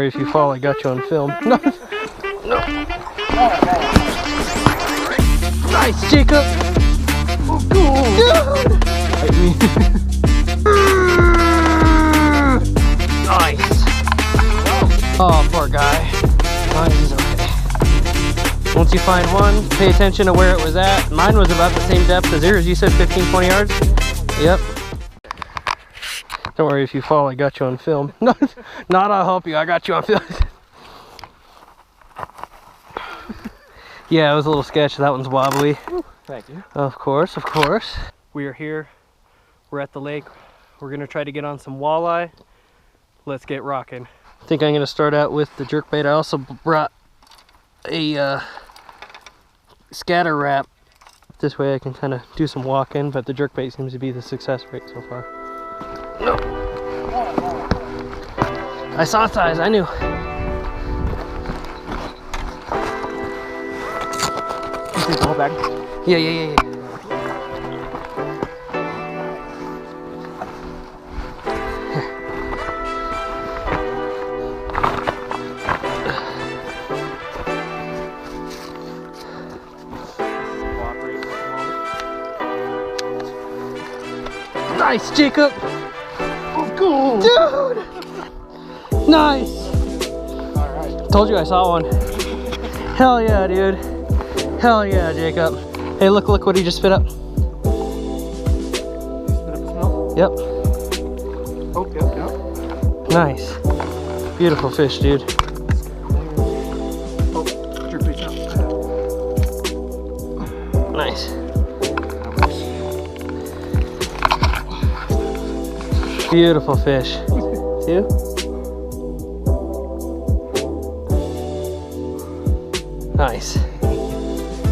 if you fall, I got you on film. No. No. Nice, Jacob. Oh, cool. Nice. Oh, poor guy. Oh, he's okay. Once you find one, pay attention to where it was at. Mine was about the same depth as yours. You said 15-20 yards? Yep. Don't worry, if you fall, I got you on film. No, not I'll help you. I got you on film. Yeah, it was a little sketch. That one's wobbly. Thank you. Of course, of course. We are here. We're at the lake. We're gonna try to get on some walleye. Let's get rocking. I think I'm gonna start out with the jerkbait. I also brought a scatter wrap. This way I can kind of do some walking, but the jerkbait seems to be the success rate so far. No. I saw size, I knew. Hold back. Yeah. Nice, Jacob. Oh, cool. Dude. Nice. All right. Told you I saw one. Hell yeah, dude. Hell yeah, Jacob. Hey, look what he just spit up. You spit up a smell? Yep. Oh, yep. Nice. Beautiful fish, dude. Oh, jerkbait's out. Nice. Beautiful fish. See? Nice.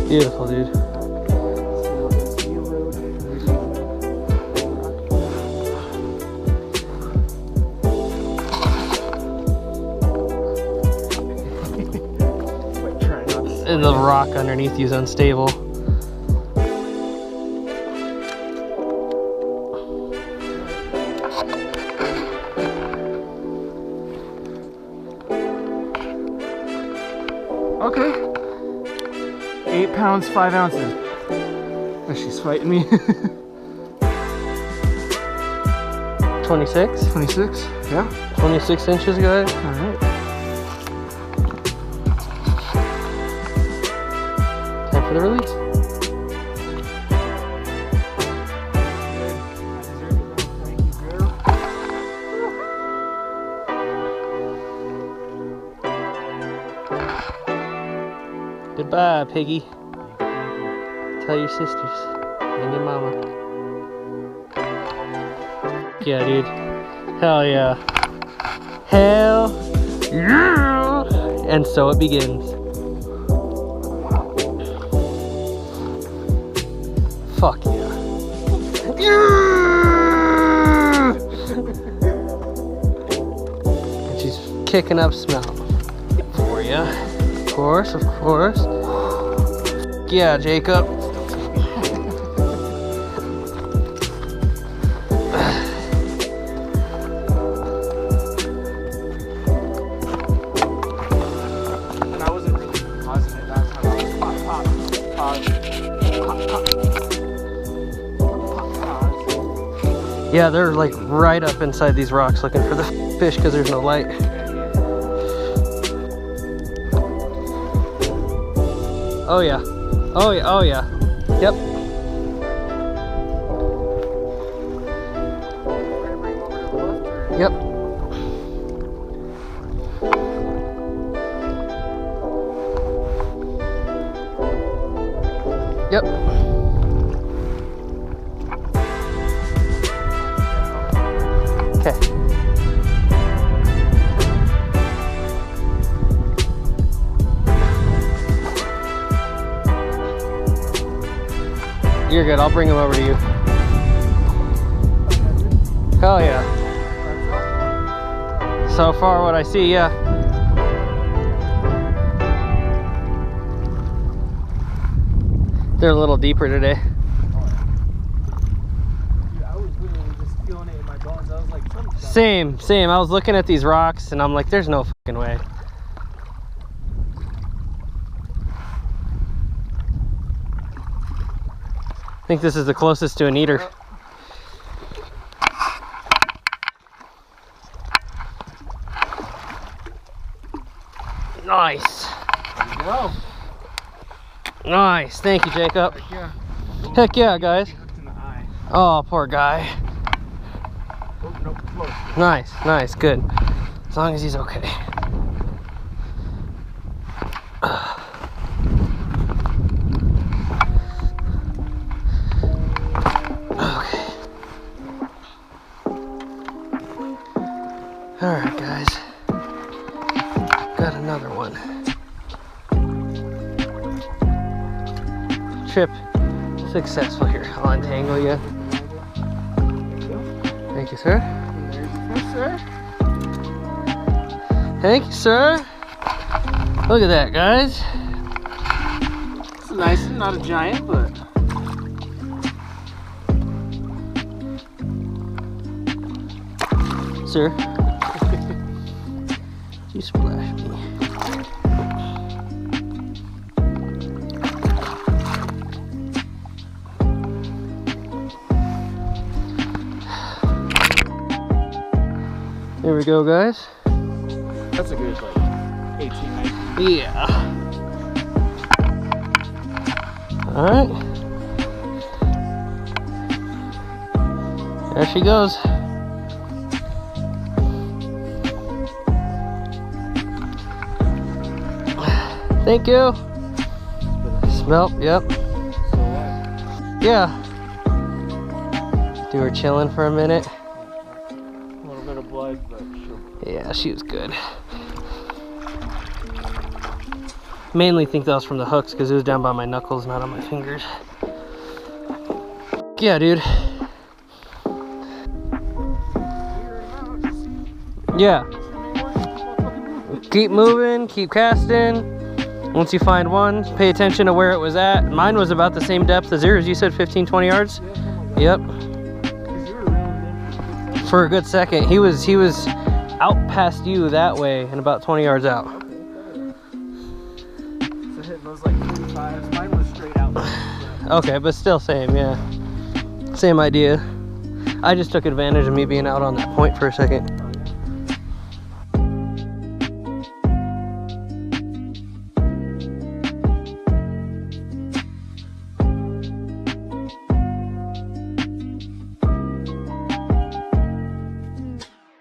Beautiful, dude. And the rock underneath you is unstable. Okay. 8 pounds, 5 ounces. Oh, she's fighting me. 26? 26? Yeah. 26 inches, guys. Alright. Time for the release. Goodbye, piggy. Tell your sisters and your mama. Yeah, dude. Hell yeah. Hell yeah. And so it begins. Fuck yeah. And she's kicking up smell for ya. Of course, of course. Yeah, Jacob. And I wasn't really pausing it that time. I was pause. Yeah, they're like right up inside these rocks looking for the fish because there's no light. Oh yeah. Oh yeah, oh yeah. Yep. Yep. Yep. Okay. You're good, I'll bring him over to you. Hell yeah. So far what I see, yeah. They're a little deeper today. Dude, I was literally just feeling it in my bones. I was like, Same. I was looking at these rocks and I'm like, there's no fucking way. I think this is the closest to an eater. Nice. There you go. Nice. Thank you, Jacob. Heck yeah. Heck yeah, guys. Hooked in the eye. Oh, poor guy. Oh, no, close. Nice, good. As long as he's okay. Okay. Alright, guys. Got another one. Trip successful here. I'll untangle you. Thank you, sir. And there's the fish, sir. Thank you, sir. Look at that, guys. It's a nice one, not a giant, but Sir, you splash me. Here we go, guys. that's a good like 18, 19. Yeah. All right. There she goes. Thank you. Smell, yep. Yeah. Do her chilling for a minute. A little bit of blood, but sure. Yeah, she was good. Mainly think that was from the hooks because it was down by my knuckles, not on my fingers. Yeah, dude. Yeah. Keep moving, keep casting. Once you find one, pay attention to where it was at. Mine was about the same depth as yours. You said 15, 20 yards? Yep. For a good second. He was out past you that way and about 20 yards out. So hitting those like 45s. Mine was straight out. Okay, but still same, yeah. Same idea. I just took advantage of me being out on that point for a second.